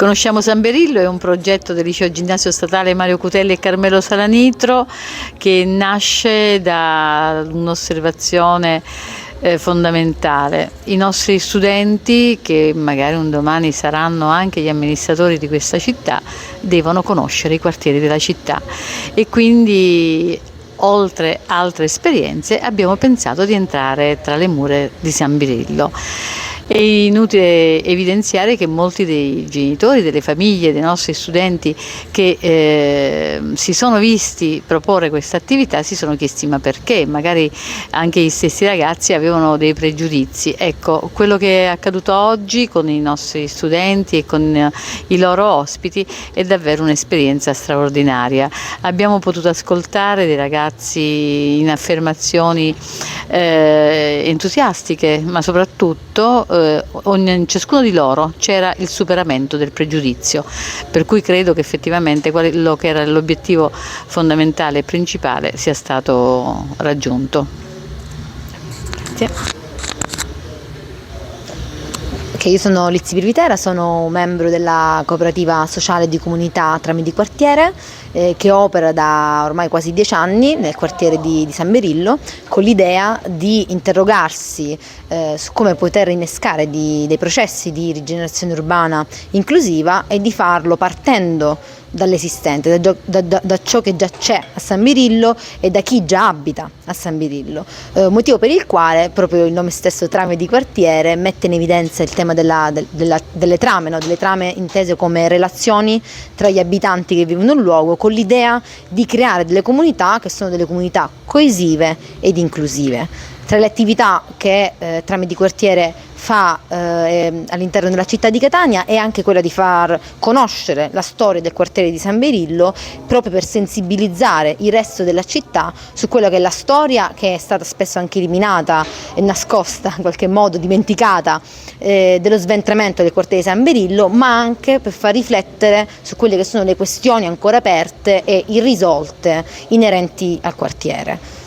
Conosciamo San Berillo, è un progetto del Liceo Ginnasio Statale Mario Cutelli e Carmelo Salanitro che nasce da un'osservazione fondamentale. I nostri studenti, che magari un domani saranno anche gli amministratori di questa città, devono conoscere i quartieri della città e quindi, oltre altre esperienze, abbiamo pensato di entrare tra le mura di San Berillo. È inutile evidenziare che molti dei genitori, delle famiglie, dei nostri studenti che si sono visti proporre questa attività si sono chiesti ma perché? Magari anche gli stessi ragazzi avevano dei pregiudizi. Ecco, quello che è accaduto oggi con i nostri studenti e con i loro ospiti è davvero un'esperienza straordinaria. Abbiamo potuto ascoltare dei ragazzi in affermazioni entusiastiche, ma soprattutto in ciascuno di loro c'era il superamento del pregiudizio, per cui credo che effettivamente quello che era l'obiettivo fondamentale e principale sia stato raggiunto. Grazie. Io sono Lizzi Pirvitera, sono membro della cooperativa sociale di comunità Trame di Quartiere che opera da ormai quasi 10 anni nel quartiere di San Berillo, con l'idea di interrogarsi su come poter innescare dei processi di rigenerazione urbana inclusiva e di farlo partendo dall'esistente, da ciò che già c'è a San Berillo e da chi già abita a San Berillo, motivo per il quale proprio il nome stesso Trame di Quartiere mette in evidenza il tema delle trame, no? Delle trame intese come relazioni tra gli abitanti che vivono in un luogo, con l'idea di creare delle comunità che sono delle comunità coesive ed inclusive. Tra le attività che Trame di Quartiere fa all'interno della città di Catania è anche quella di far conoscere la storia del quartiere di San Berillo, proprio per sensibilizzare il resto della città su quella che è la storia, che è stata spesso anche eliminata e nascosta, in qualche modo dimenticata, dello sventramento del quartiere di San Berillo, ma anche per far riflettere su quelle che sono le questioni ancora aperte e irrisolte inerenti al quartiere.